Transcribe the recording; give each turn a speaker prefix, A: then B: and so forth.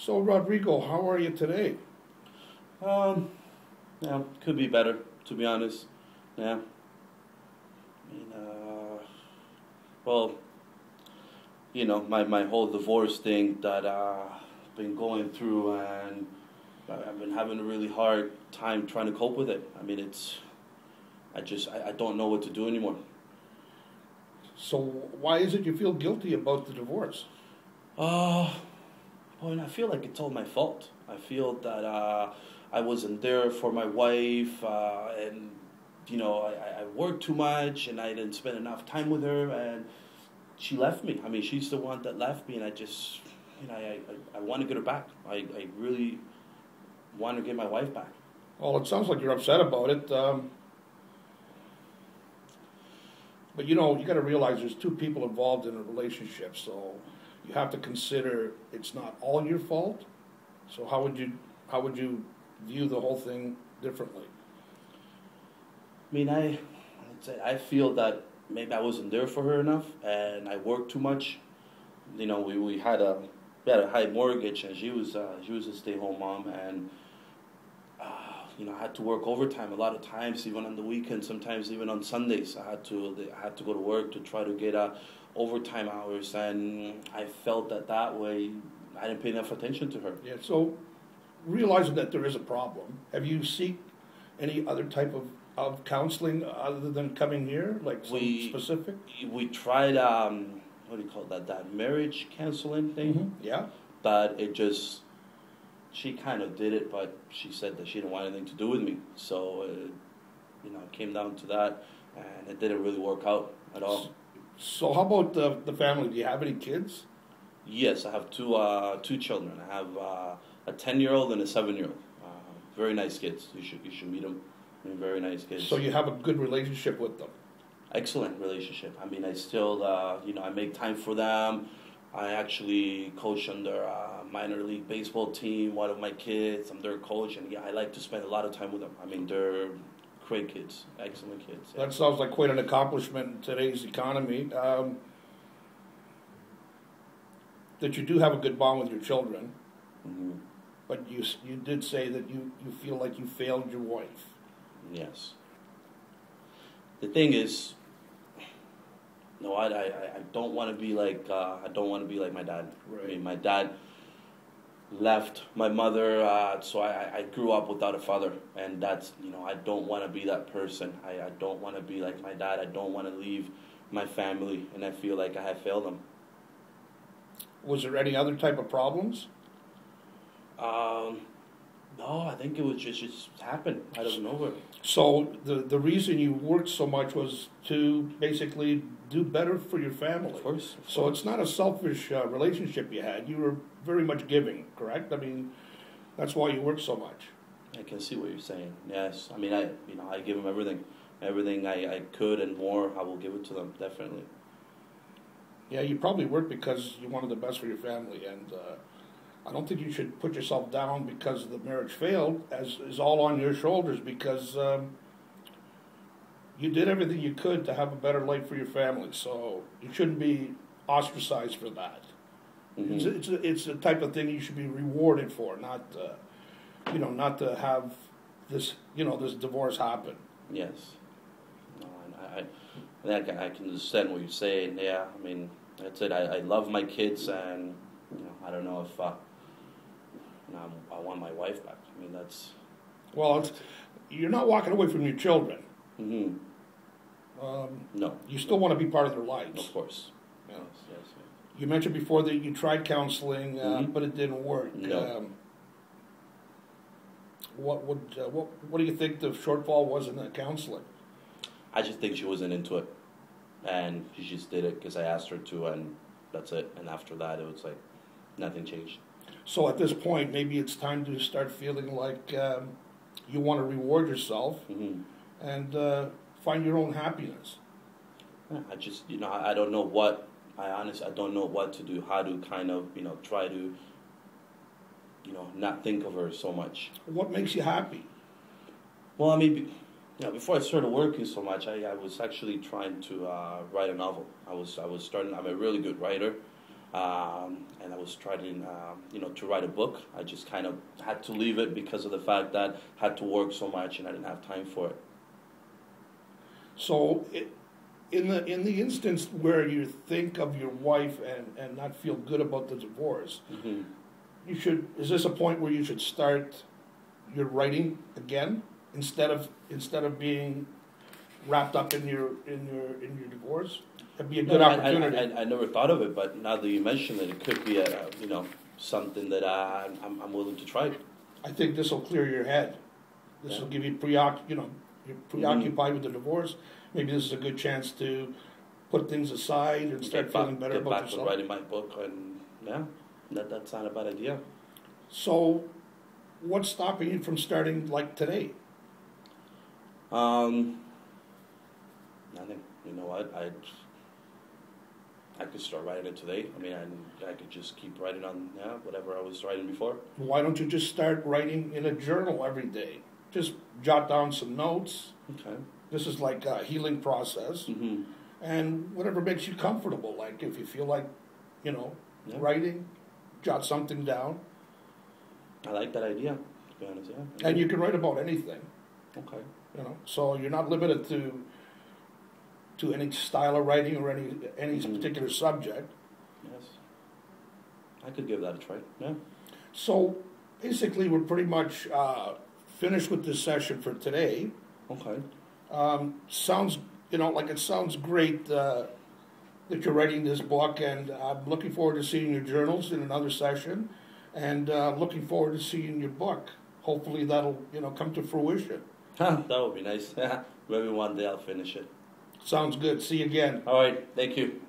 A: So, Rodrigo, how are you today?
B: Um, yeah, could be better, to be honest. Yeah. Well, my whole divorce thing that I've been going through, and I've been having a really hard time trying to cope with it. I mean, I don't know what to do anymore.
A: So, why is it you feel guilty about the divorce?
B: Uh, well, I feel like it's all my fault. I feel that I wasn't there for my wife, and I worked too much, and I didn't spend enough time with her, and she left me. I mean, she's the one that left me, and I just, I want to get her back. I really want to get my wife back.
A: Well, it sounds like you're upset about it. But you got to realize there's two people involved in a relationship, so you have to consider it's not all your fault. So how would you view the whole thing differently?
B: I mean, I feel that maybe I wasn't there for her enough, and I worked too much. We had a high mortgage, and she was a stay-home mom, and I had to work overtime a lot of times, even on the weekends, sometimes even on Sundays. I had to go to work to try to get overtime hours, and I felt that way I didn't pay enough attention to her.
A: Yeah. So, realizing that there is a problem, have you seek any other type of counseling other than coming here, like specific?
B: We tried what do you call that marriage counseling thing?
A: Mm-hmm. Yeah.
B: But she kind of did it, but she said that she didn't want anything to do with me. So it came down to that, and it didn't really work out at all.
A: So how about the family? Do you have any kids?
B: Yes, I have two children. I have a 10-year-old and a 7-year-old. Very nice kids. You should meet them. I mean, very nice kids.
A: So you have a good relationship with them?
B: Excellent relationship. I mean, I still I make time for them. I actually coach on their minor league baseball team. One of my kids, I'm their coach, and I like to spend a lot of time with them. I mean, they're great kids, excellent kids. Yeah.
A: That sounds like quite an accomplishment in today's economy. That you do have a good bond with your children,
B: Mm-hmm.
A: but you did say that you feel like you failed your wife.
B: Yes. The thing is, no, I don't want to be like my dad.
A: Right.
B: I mean, my dad left my mother, so I grew up without a father, and that's I don't want to be that person. I don't want to be like my dad. I don't want to leave my family, and I feel like I have failed them.
A: Was there any other type of problems?
B: No, I think it was just happened out of nowhere.
A: So the reason you worked so much was to basically do better for your family.
B: Of course.
A: So it's not a selfish relationship you had. You were very much giving, correct? I mean, that's why you worked so much.
B: I can see what you're saying. Yes, I mean I give them everything I could and more. I will give it to them definitely.
A: Yeah, you probably worked because you wanted the best for your family, and I don't think you should put yourself down because the marriage failed, as is all on your shoulders, because you did everything you could to have a better life for your family. So you shouldn't be ostracized for that.
B: Mm-hmm.
A: It's the type of thing you should be rewarded for, not not to have this this divorce happen.
B: Yes. No, I can understand what you're saying. Yeah, I mean that's it. I love my kids, and I don't know if I want my wife back. I mean that's.
A: Well, you're not walking away from your children.
B: Mm-hmm. No.
A: You still want to be part of their lives.
B: Of course.
A: Yeah.
B: Yes.
A: You mentioned before that you tried counseling,
B: Mm-hmm.
A: but it didn't work.
B: No.
A: What do you think the shortfall was in that counseling?
B: I just think she wasn't into it, and she just did it because I asked her to, and that's it. And after that, it was like nothing changed.
A: So at this point, maybe it's time to start feeling like you want to reward yourself
B: Mm-hmm.
A: and find your own happiness.
B: Yeah, I just I don't know what I honestly I don't know what to do. How to kind of try to not think of her so much.
A: What makes you happy?
B: Well, I mean, before I started working so much, I was actually trying to write a novel. I was starting. I'm a really good writer. and I was trying, to write a book. I just kind of had to leave it because of the fact that I had to work so much and I didn't have time for it.
A: So, in the instance where you think of your wife and not feel good about the divorce,
B: Mm-hmm.
A: is this a point where you should start your writing again instead of being wrapped up in your divorce? It'd be a good opportunity.
B: I never thought of it, but now that you mention it, it could be something that I'm willing to try.
A: I think this will clear your head. This will give you you're preoccupied with the divorce. Maybe this is a good chance to put things aside and start feeling better about
B: yourself. Get back
A: yourself.
B: to writing my book, and that's not a bad idea.
A: So, what's stopping you from starting like today?
B: Nothing. You know what? I could start writing it today. I mean, I could just keep writing on whatever I was writing before.
A: Why don't you just start writing in a journal every day? Just jot down some notes.
B: Okay.
A: This is like a healing process.
B: Mm-hmm.
A: And whatever makes you comfortable. Like if you feel like, writing, jot something down.
B: I like that idea, to be honest, yeah.
A: And you can write about anything.
B: Okay.
A: So you're not limited to any style of writing or any particular subject.
B: Yes. I could give that a try, yeah.
A: So basically we're pretty much finished with this session for today.
B: Okay.
A: Sounds great that you're writing this book, and I'm looking forward to seeing your journals in another session, and looking forward to seeing your book. Hopefully that'll come to fruition.
B: That would be nice. Maybe one day I'll finish it.
A: Sounds good. See you again.
B: All right. Thank you.